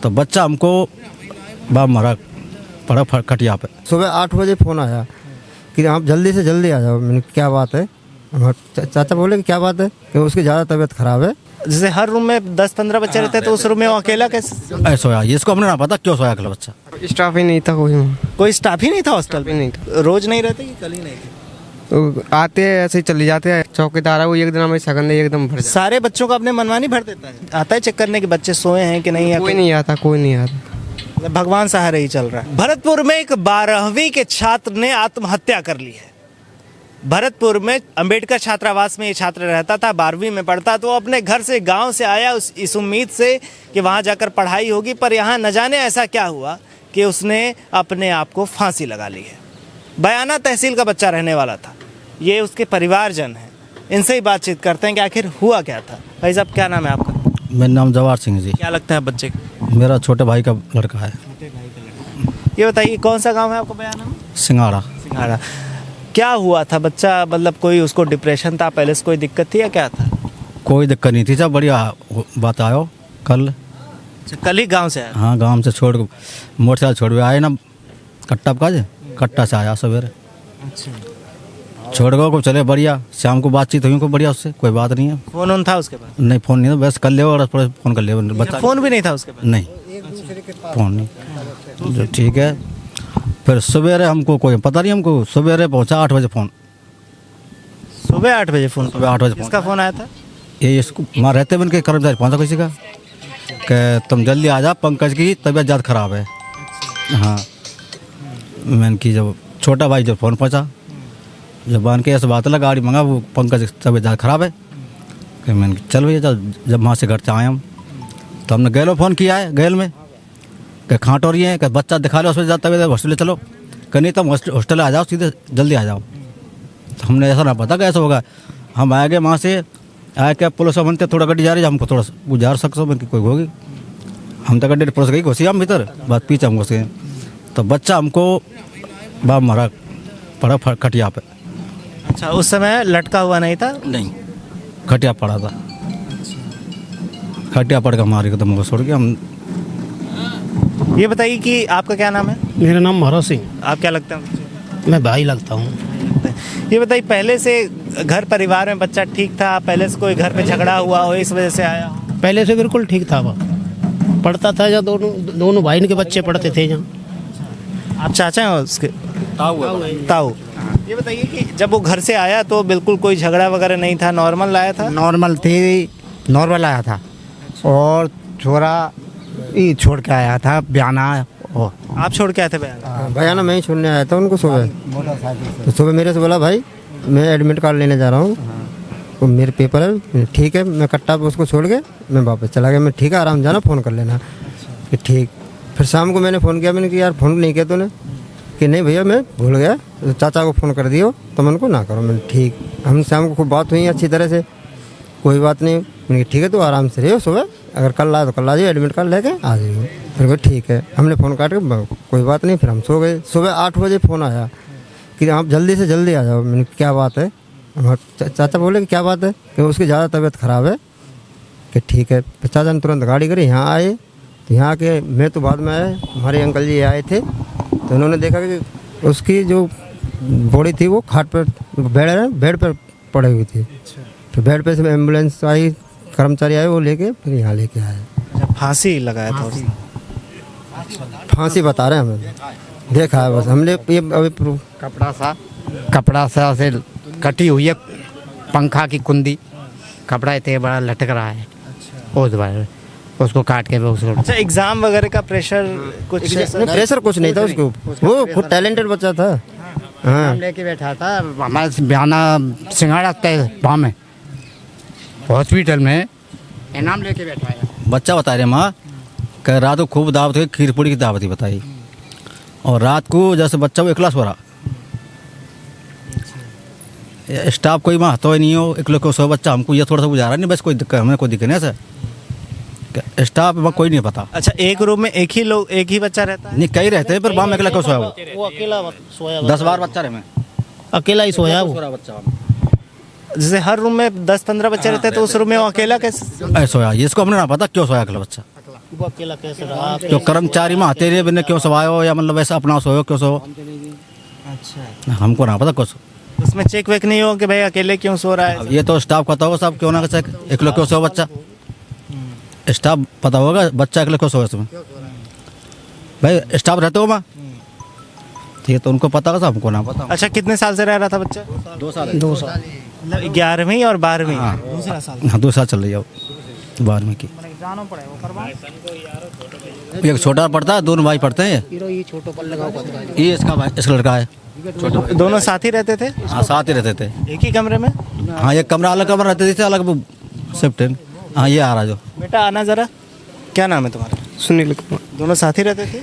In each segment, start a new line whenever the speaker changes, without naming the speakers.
तो बच्चा हमको बाप मरा पड़ा खटिया पे।
सुबह 8 बजे फ़ोन आया कि आप जल्दी से जल्दी आ जाओ। मैंने क्या बात है? चाचा बोले कि क्या बात है कि उसकी ज़्यादा तबीयत ख़राब है।
जैसे हर रूम में 10-15 बच्चे रहते हैं तो उस रूम में वो अकेला कैसे
ऐसा सोया, इसको हमने ना पता क्यों सोया अकेला बच्चा।
स्टाफ ही नहीं था
कोई स्टाफ ही नहीं था हॉस्टल
भी नहीं
पे? रोज नहीं रहते कि कल ही नहीं थे?
तो आते हैं ऐसे ही चले जाते हैं। चौकीदार है वो एक दिन हमें सगन एकदम भर जाता
सारे बच्चों को अपने मनमानी भर देता है? आता है चेक करने के बच्चे सोए हैं कि नहीं?
है। कोई नहीं आता।
भगवान सहारे ही चल रहा है। भरतपुर में एक 12वीं के छात्र ने आत्महत्या कर ली है। भरतपुर में अंबेडकर छात्रावास में ये छात्र रहता था, 12वीं में पढ़ता। तो अपने घर से गांव से आया इस उम्मीद से कि वहां जाकर पढ़ाई होगी, पर यहाँ न जाने ऐसा क्या हुआ कि उसने अपने आप को फांसी लगा ली है। बयाना तहसील का बच्चा रहने वाला था। ये उसके परिवारजन हैं, इनसे ही बातचीत करते हैं कि आखिर हुआ क्या था। भाई साहब क्या नाम है आपका?
मेरा नाम जवाहर सिंह जी।
क्या लगता है बच्चे को?
मेरा छोटे भाई का लड़का है।
ये बताइए कौन सा गाँव है आपका बयाना में?
सिंगाड़ा।
सिंघाड़ा। क्या हुआ था बच्चा, मतलब कोई उसको डिप्रेशन था, पहले से कोई दिक्कत थी या क्या था?
कोई दिक्कत नहीं थी, सब बढ़िया बात आयो कल।
कल ही गांव से आया?
हाँ, गांव से छोड़ मोटरसाइकिल छोड़ आए ना, कट्टा से आया सवेरे। छोड़ गो को चले बढ़िया, शाम को बातचीत हुई को बढ़िया, उससे कोई बात नहीं है।
फोन ऑन था उसके पास?
नहीं, फोन नहीं था, बस कर ले और फोन कर ले बच्चा।
फोन भी नहीं था उसके पास?
नहीं, फोन नहीं। जो ठीक है, फिर सवेरे हमको कोई पता नहीं, हमको सवेरे पहुंचा 8 बजे फोन।
सुबह 8 बजे फोन?
सुबह 8 बजे
किसका फोन आया था?
ये इसको वहाँ रहते बन के कर्मचारी पहुंचा किसी का कि तुम जल्दी आ जा, पंकज की तबीयत ज़्यादा ख़राब है। हाँ, मैंने की जब छोटा भाई जब फ़ोन पहुंचा, जब बांध के ऐसे बात लगा गाड़ी मंगा, वो पंकज की तबीयत ज़्यादा ख़राब है कि मैंने चल भैया। जब वहाँ से घर से आए हम तो हमने गैलो फ़ोन किया है, गैल में कि खाँट हो रही है, कि बच्चा दिखा लो हॉस्पिटल, ज़्यादा तबीयत हॉस्पिटल चलो, कि नहीं तुम हॉस्टल आ जाओ, सीधे जल्दी आ जाओ। तो हमने ऐसा ना पता कैसे होगा। हम आ गए वहाँ से, आए क्या पुलिस बनते थोड़ा गड्डी जा रही है, हमको थोड़ा गुजार सकते हो कोई होगी। हम तो गड्डी पुलिस गई घुसी हम भीतर, बात पीछे हम घुस गए। तो बच्चा हमको बाप मरा पड़ा खटिया पे।
अच्छा, उस समय लटका हुआ नहीं था?
नहीं, खटिया पड़ा था। खटिया पड़ के हमारी कदम को छोड़ के हम।
ये बताइए कि आपका क्या नाम है?
मेरा नाम भरत सिंह।
आप क्या लगता है?
मैं भाई लगता हूँ।
ये बताइए पहले से घर परिवार में बच्चा ठीक था? पहले से कोई घर पे झगड़ा हुआ हो इस वजह से आया?
पहले से बिल्कुल ठीक था। वह पढ़ता था जहाँ दोनों भाई के बच्चे पढ़ते थे जहाँ।
आप चाचा हैं उसके? ताऊ। ये बताइए कि जब वो घर से आया तो बिल्कुल कोई झगड़ा वगैरह नहीं था, नॉर्मल आया था?
नॉर्मल आया था और छोरा ही छोड़ के आया था बयाना।
आप छोड़ के आए थे बयाना?
बयाना मैं ही छोड़ने आया था उनको सुबह। तो सुबह मेरे से बोला भाई मैं एडमिट कार्ड लेने जा रहा हूँ, तो मेरे पेपर है। ठीक है, मैं कट्टा पे उसको छोड़ के मैं वापस चला गया। मैं ठीक है, आराम जाना, फ़ोन कर लेना कि ठीक। फिर शाम को मैंने फ़ोन किया, मैंने कि यार फ़ोन नहीं किया तूने? कि नहीं भैया मैं भूल गया, तो चाचा को फ़ोन कर दियो तो मैंने को ना करो। मैंने ठीक। हम शाम को खूब बात हुई अच्छी तरह से, कोई बात नहीं। मैंने ठीक है तो आराम से रहियो, सुबह अगर कल आए तो कल आ जाइए, एडमिट कार्ड लेके आ जाइए। फिर वो ठीक है, हमने फ़ोन काट के कोई बात नहीं, फिर हम सो गए। सुबह 8 बजे फ़ोन आया कि आप जल्दी से जल्दी आ जाओ। मैंने क्या बात है? चाचा बोले कि क्या बात है कि उसकी ज़्यादा तबीयत ख़राब है कि ठीक है। फिर चाचा ने तुरंत गाड़ी करी, यहाँ आए। तो यहाँ के मैं तो बाद में आए, हमारे अंकल जी आए थे, तो उन्होंने देखा कि उसकी जो बॉडी थी वो खाट पर बेड पर पड़ी हुई थी। तो बेड पे से एम्बुलेंस आई, कर्मचारी आए, वो लेके फिर यहाँ लेके आए।
फांसी लगाया था उसने?
फांसी बता रहे हैं हमें, देखा है बस हमने ये अभी
कपड़ा सा से कटी हुई है, पंखा की कुंडी, कपड़ा इतने बड़ा लटक रहा है। उस बार उसको काट के उसको।
अच्छा, एग्जाम वगैरह का प्रेशर कुछ?
प्रेशर कुछ नहीं था उसको, वो खुद टैलेंटेड बच्चा था। हाँ,
लेके बैठा था हमारे बयाना सिंगाड़ा वहाँ में हॉस्पिटल में, इनाम लेके बैठा है।
बच्चा बता रहे माँ कि रात को खूब दावत हुई, खीर पूड़ी की दावत ही बताई, और रात को जैसे बच्चा वो इकला सो रहा, स्टाफ कोई वहाँ तो नहीं हो, एक लोग को सो बच्चा। हमको ये थोड़ा सा गुजारा नहीं, बस कोई दिक्कत, हमें कोई दिक्कत नहीं है सर, स्टाफ में कोई नहीं पता।
अच्छा, एक रूम में एक ही बच्चा रहता है?
नहीं, कई रहते हैं, पर वहाँ में अकेला क्यों सोया?
वो अकेला सोया,
10-12 बच्चा रहे,
अकेला ही सोया वो
बच्चा।
जैसे हर रूम में 10-15 बच्चे रहते हैं तो उस रूम में वो अकेला कैसे?
ऐसा सोया, इसको हमने ना पता क्यों सोया अकेला बच्चा।
वो अकेला कैसे रहा?
जो कर्मचारी में आते रहे बिना क्यों सब आयो या मतलब वैसे अपना सोयो क्यों सो,
अच्छा,
हमको ना पता कुछ।
उसमें चेक वेक नहीं हो कि भाई अकेले क्यों सो रहा है?
अब ये तो स्टाफ पता होगा सब क्यों ना चेक, एक लोग क्यों सो बच्चा, स्टाफ पता होगा बच्चा अकेले क्यों सो इसमें, भाई स्टाफ रहते हो माँ, ठीक है तो उनको पता होगा, हमको ना पता।
अच्छा, कितने साल से रह रहा था बच्चा?
2 साल।
11वीं और 12वीं
हाँ।
दूसरा साल।
हाँ 2 साल चल रही है अब 12वीं की। एक छोटा पढ़ता है, दोनों भाई पढ़ते हैं,
ये छोटो पर लगाओ पता
ये इसका भाई इसका लड़का है।
दोनों साथ ही रहते थे?
हाँ साथ ही रहते थे।
एक ही कमरे में?
हाँ एक कमरा अलग कमरा रहते थे, अलग शिफ्ट। हाँ ये आ रहा जो।
बेटा आना जरा, क्या नाम है तुम्हारा?
सुनील कुमार।
दोनों साथ ही रहते थे?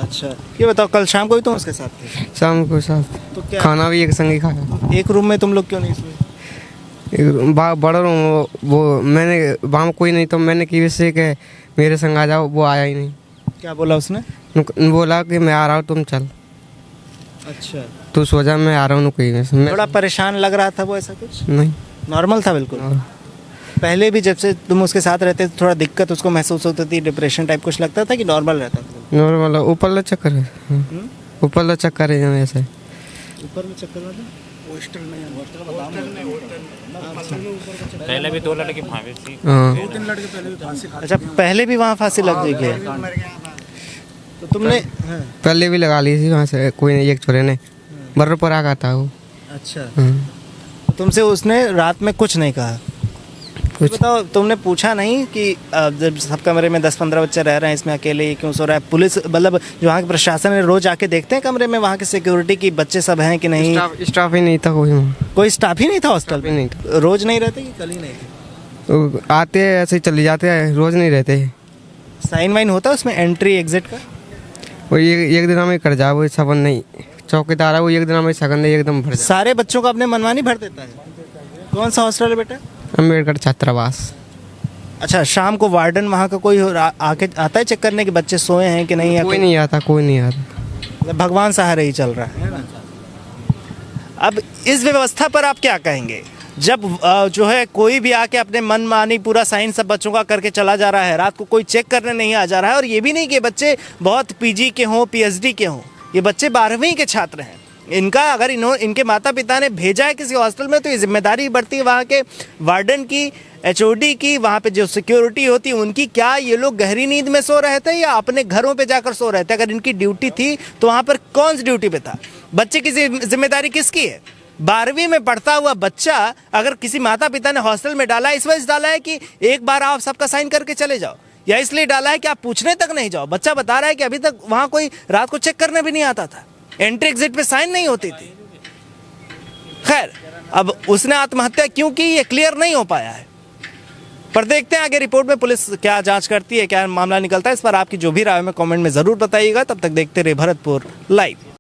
अच्छा, ये बताओ कल शाम को भी तुम उसके साथ थे?
शाम को साथ
तो क्या
खाना भी एक संग ही खाया।
एक रूम में तुम लोग क्यों नहीं सोए?
बड़ा रूम वो मैंने वहाँ में कोई नहीं, तो मैंने की से कि मेरे संग आ जाओ, वो आया ही नहीं।
क्या बोला उसने?
बोला कि मैं आ रहा हूँ तुम चल,
अच्छा,
तू सो जा मैं आ रहा हूँ कोई में
थोड़ा परेशान लग रहा था वो, ऐसा कुछ?
नहीं।
नॉर्मल था बिल्कुल? पहले भी जब से तुम उसके साथ रहते थे थोड़ा दिक्कत उसको महसूस होती थी, डिप्रेशन टाइप कुछ लगता था कि नॉर्मल रहता था?
नॉर्मल ऊपर ला चक्कर है, ऊपर ला चक्कर है ऐसे।
ऊपर में चक्कर वाला
पहले भी 2 लड़की फांसी थी।
हाँ
2-3 लड़के पहले भी फांसी। अच्छा, पहले भी वहाँ फांसी लग गई है? तो तुमने
पहले भी लगा ली थी वहाँ से, कोई नहीं, एक छोरे ने बर्र पर आ गया था वो।
अच्छा,
हाँ।
तुमसे उसने रात में कुछ नहीं कहा?
कुछ
बताओ, तुमने पूछा नहीं कि जब सब कमरे में 10-15 बच्चे रह रहे हैं, इसमें अकेले ही क्यों सो रहा है? पुलिस मतलब जो वहाँ के प्रशासन है रोज आके देखते हैं कमरे में वहाँ के सिक्योरिटी की बच्चे सब हैं कि नहीं?
स्टाफ ही नहीं था कोई वहाँ।
कोई स्टाफ ही नहीं था हॉस्टल
स्टाफ ही नहीं
में? रोज नहीं रहते कि कल ही नहीं थे?
वो आते हैं ऐसे ही चले जाते हैं, रोज नहीं रहते।
साइन वाइन होता है उसमें एंट्री एग्जिट का?
वो एक दिन हमें कर जाए, वो सबन नहीं चौकीदार है, वो एक दिन हमें सगन नहीं एकदम भर जाए।
सारे बच्चों को अपने मनमानी भर देता है? कौन सा हॉस्टल है बेटा?
अम्बेडकर छात्रावास।
अच्छा, शाम को वार्डन वहाँ का कोई आके आता है चेक करने कि बच्चे सोए हैं कि नहीं? या
कोई नहीं आता, कोई नहीं आता।
मतलब भगवान सहारे ही चल रहा है ना? अब इस व्यवस्था पर आप क्या कहेंगे? जब जो है कोई भी आके अपने मन मानी पूरा साइन सब बच्चों का करके चला जा रहा है, रात को कोई चेक करने नहीं आ जा रहा है, और ये भी नहीं कि बच्चे बहुत पीजी के हों, पीएचडी के हों, ये बच्चे 12वीं के छात्र हैं। इनका अगर इनके माता पिता ने भेजा है किसी हॉस्टल में तो ये जिम्मेदारी बढ़ती है वहाँ के वार्डन की, एचओडी की, वहाँ पे जो सिक्योरिटी होती है उनकी। क्या ये लोग गहरी नींद में सो रहे थे या अपने घरों पे जाकर सो रहे थे? अगर इनकी ड्यूटी थी तो वहाँ पर कौन सी ड्यूटी पे था? बच्चे की जिम्मेदारी किसकी है? 12वीं में पढ़ता हुआ बच्चा अगर किसी माता पिता ने हॉस्टल में डाला है, इस वजह से डाला है कि एक बार आप सबका साइन करके चले जाओ, या इसलिए डाला है कि आप पूछने तक नहीं जाओ? बच्चा बता रहा है कि अभी तक वहाँ कोई रात को चेक करने भी नहीं आता था, एंट्री एग्जिट पे साइन नहीं होती थी। खैर, अब उसने आत्महत्या क्यों की ये क्लियर नहीं हो पाया है, पर देखते हैं आगे रिपोर्ट में पुलिस क्या जांच करती है, क्या मामला निकलता है। इस पर आपकी जो भी राय है कमेंट में जरूर बताइएगा। तब तक देखते रहिए भरतपुर लाइव।